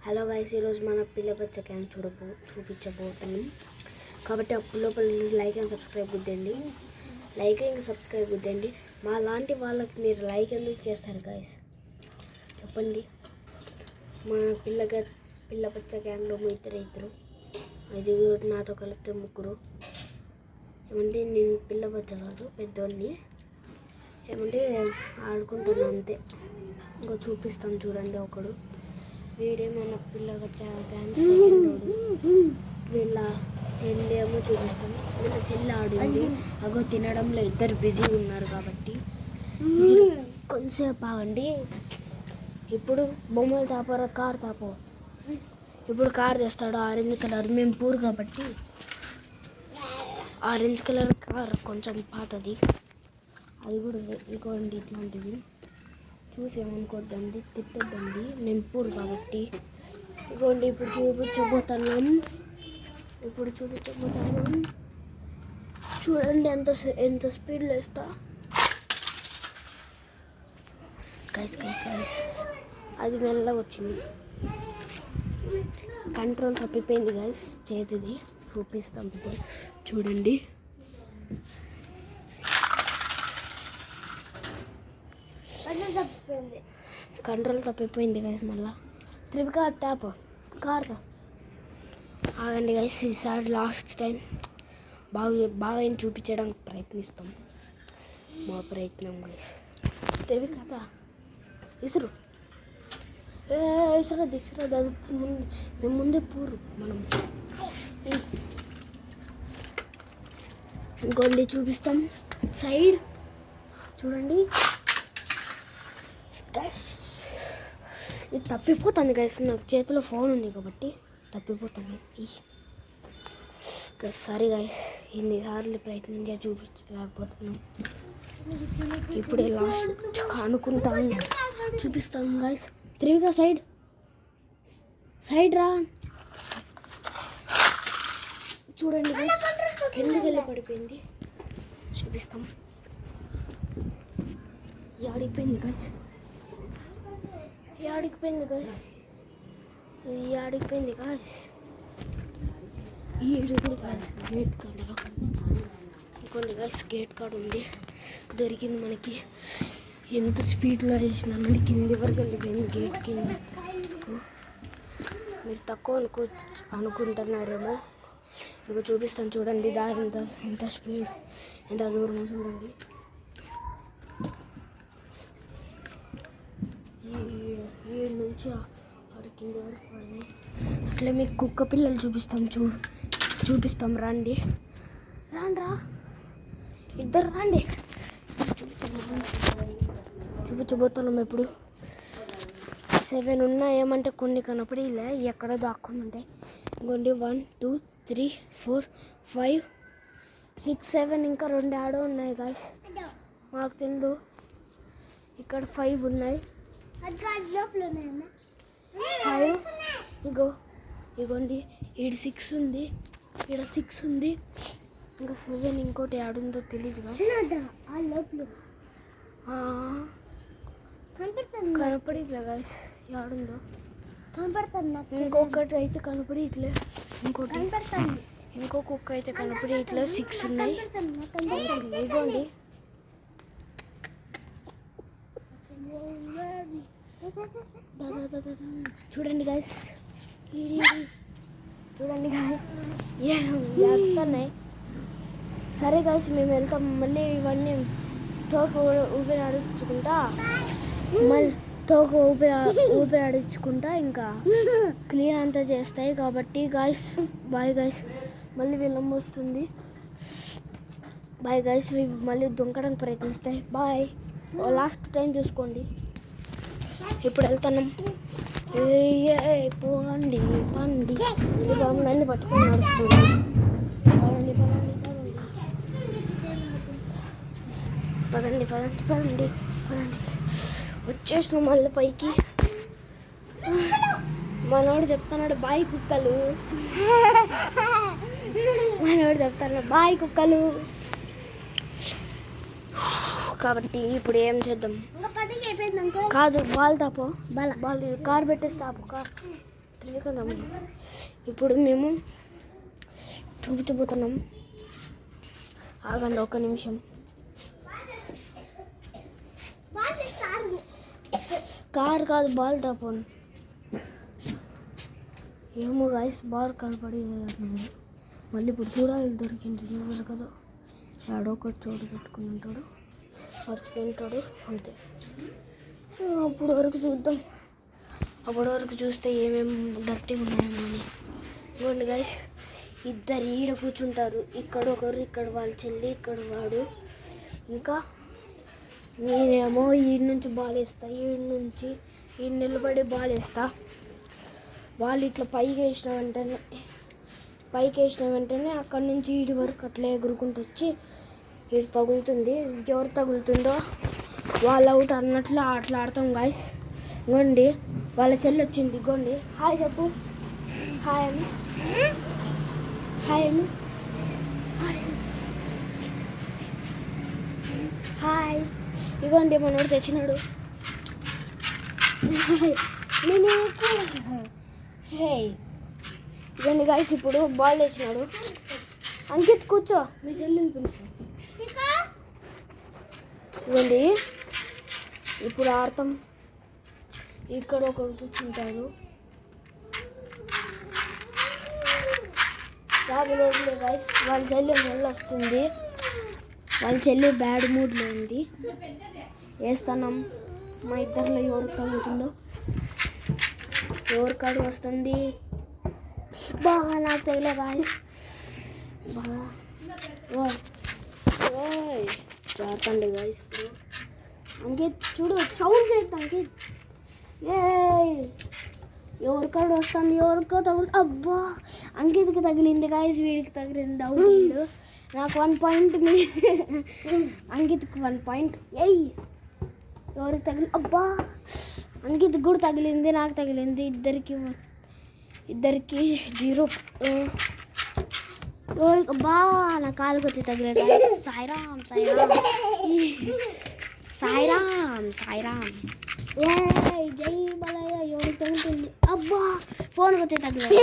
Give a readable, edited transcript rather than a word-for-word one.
Hello guys, ఈరోజు మన పిల్ల బచ్చ క్యాంప్ చూపించబోతున్నాం కాబట్టి అప్పుడు లోపల లైక్ అండ్ సబ్స్క్రైబ్ గుద్దండి. మా లాంటి వాళ్ళకి మీరు లైక్ ఎందుకు చేస్తారు గైస్ చెప్పండి. మా పిల్ల బచ్చ క్యాంప్లో మీ ఇద్దరు ఇది నాతో కలిపితే ముగ్గురు. ఏమంటే నేను పిల్ల బచ్చ కాదు, పెద్దోడిని. ఏమంటే ఆడుకుంటున్నాను అంతే. ఇంకో చూపిస్తాను చూడండి. ఒకడు వీడే మన పిల్ల బచ్చ క్యాంప్ సెకండ్ రోడ్. వీళ్ళ చెల్లి ఏమో చూపిస్తాం. వీళ్ళ చెల్లి ఆడింది. అగో తినడంలో ఇద్దరు బిజీ ఉన్నారు కాబట్టి కొంచెంసేపు ఆగండి. ఇప్పుడు బొమ్మలు తాపరా, కార్ తాపో. ఇప్పుడు కార్ చేస్తాడు ఆరెంజ్ కలర్. మేము పూర్ కాబట్టి ఆరెంజ్ కలర్ కార్ కొంచెం పాతది. అది కూడా ఇదిగోండి ఇట్లాంటిది. చూసి ఏమనుకోద్దండి, తిట్టద్దండి. మేము పూర్ కాబట్టి ఇదిగోండి ఇప్పుడు చూపించబోతున్నాం. చూడండి ఎంత స్పీడ్లో వేస్తా. గైస్ అది మెల్లగా వచ్చింది. కంట్రోల్ తప్పిపోయింది గైస్ చేతిది. చూపిస్తాం ఇప్పుడు చూడండి. కంట్రోల్ తప్పిపోయింది గైస్. మళ్ళా త్రిపికా ట్యాప్ కార్ ఆగండి గైస్. ఈసారి లాస్ట్ టైం బాగా చూపించడానికి ప్రయత్నిస్తాం. మా ప్రయత్నం గైస్. త్రిపికా ఇసురు అది మేము ముందే పూరు. మనం ఇంకొండి చూపిస్తాం. సైడ్ చూడండి గైస్. ఇది తప్పిపోతాను గైస్. నాకు చేతిలో ఫోన్ ఉంది కాబట్టి తప్పిపోతాను. సారీ గైస్, ఇన్నిసార్లు ప్రయత్నించా చూపించలేకపోతున్నాం. ఇప్పుడే లాస్ట్ అనుకుంటాను. చూపిస్తాను గైస్. త్రివిగా సైడ్ రా. చూడండి గైస్, కిందకి వెళ్ళి పడిపోయింది. చూపిస్తాం. ఆడిపోయింది గైస్. గేట్ కాడ ఇంకోండి గైస్. గేట్ కాడ ఉంది, దొరికింది మనకి. ఎంత స్పీడ్లో వేసినా మళ్ళీ కింది వరకు వెళ్ళిపోయింది గేట్ కింద. మీరు తక్కువ అనుకుంటున్నారేమో. ఇక చూపిస్తాను చూడండి. దారి ఎంత స్పీడ్, ఎంత దూరం చూడండి. ఈ నుంచి కింది వరకు పడి అట్లా మీకు కుక్క పిల్లలు చూపిస్తాం రండి. రా ఇద్దరు రండి. చూపించబోతున్నాం. ఎప్పుడు 7 ఉన్నాయి. ఏమంటే కొన్ని కనపడి ఇలా ఎక్కడ దాక్కుని ఉంటాయి. ఇంకోండి 1 2 3 4 5 6 7 ఇంకా 2 ఆడో ఉన్నాయి గాయస్. మాకు తెలుసు. ఇక్కడ 5 ఉన్నాయి. 5 ఇగోండి. ఈడ 6 ఉంది, ఈడ 6 ఉంది, ఇంకా 7 ఇంకోటి ఆడుందో తెలియదు కనపడిట్లే గాయస్. ఆడుందో ఇంకొకటి అయితే కనపడి ఇట్లే. ఇంకో కుక్క అయితే కనపడి ఇట్లా 6 ఉన్నాయి. ఇదిగోండి చూడండి గాయస్. ఏడుస్తున్నాయి. సరే గాయస్, మేము వెళ్తాం. మళ్ళీ ఇవన్నీ తోక ఊపిరాడించుకుంటా ఇంకా క్లీన్ అంతా చేస్తాయి కాబట్టి గాయస్. Bye guys. మళ్ళీ విలంబ వస్తుంది. Bye guys. మళ్ళీ దొంకడానికి ప్రయత్నిస్తాయి. బాయ్. లాస్ట్ టైం చూసుకోండి. ఇప్పుడు వెళ్తున్నాం. పోండి నన్ను పట్టుకొని నడుస్తుంది. పదండి వచ్చేసినాం మళ్ళీ పైకి. మనోడు చెప్తున్నాడు బాయ్ కుక్కలు. కాబట్టి ఇప్పుడు ఏం చేద్దాం? కాదు, బాల్ తాపో. బాల్ కార్ పెట్టేసి తాపు. కార్ లేకుందాం. ఇప్పుడు మేము చూపించబోతున్నాం. ఆగండి ఒక నిమిషం. కార్ కాదు, బాల్ టాపన్. ఏమో గాయస్, బాల్ కనపడి మళ్ళీ ఇప్పుడు చూడాలి. దొరికింది చూడాలి కదా. ఆడో ఒకటి చోటు పెట్టుకుని ఉంటాడు, మర్చిపోయింటాడు అంతే. అప్పుడు వరకు చూద్దాం. అప్పటి వరకు చూస్తే ఏమేమి డర్టీగా ఉన్నాయేమో అని. ఇవ్వండి గాయస్, ఇద్దరు ఈడ కూర్చుంటారు. ఇక్కడ ఒకరు, ఇక్కడ వాళ్ళ చెల్లి, ఇక్కడ వాడు. ఇంకా నేనేమో ఈడ నుంచి బాల్ వేస్తా, ఈడ నిలబడి బాల్ వేస్తా. బాల్ ఇట్లా పైకి వేసిన వెంటనే అక్కడి నుంచి ఈడి వరకు అట్లా ఎగురుకుంటూ వచ్చి ఈడు తగులుతుంది. ఎవరు తగులుతుందో వాళ్ళు అవుట్ అన్నట్లు అట్లా ఆడతాం గాయస్. ఇగోండి వాళ్ళ చెల్లి వచ్చింది. ఇగోండి, హాయ్ చెప్పు. హాయ్ అని హాయ్. ఇగోండి మనోడు తెచ్చినాడు. హే ఇదండి గాయస్, ఇప్పుడు బాల్ వేసినాడు. అంకిత్ కూర్చో, మీ చెల్లిని పిలుచు. ఇవ్వండి ఇప్పుడు ఆడతాం. ఇక్కడ ఒకరు కూర్చుంటాడు. రాబోలేదు గాయస్, వాళ్ళ చెల్లి మళ్ళీ వస్తుంది. వాళ్ళ చెల్లి బ్యాడ్ మూడ్లో ఉంది. వేస్తున్నాం. మా ఇద్దరిలో ఎవరు తగ్గుతుందో, ఎవరి కాడు వస్తుంది. బాగా నాకు తెలియలే గాయస్. బాగా జారుతండి గాయస్. ఇప్పుడు అంకిత్ చూడు, సౌండ్ చేస్తా అంకిత్. ఎవరికాడు వస్తుంది, ఎవరికో తగులు. అబ్బా, అంకిత్కి తగిలింది గాయస్, వీడికి తగిలింది. అవును, నాకు 1 పాయింట్. అంకిత్కి 1 పాయింట్. ఎవరికి తగిలి? అబ్బా, అంకిత్కి కూడా తగిలింది, నాకు తగిలింది. ఇద్దరికి 0. ఎవరికి బా నా కాలుకి వచ్చి తగిలేదు. సాయిరామ్ జై బాలయ్య. ఎవరికి తగులుతుంది? అబ్బా, ఫోన్కి వచ్చి తగిలేదు.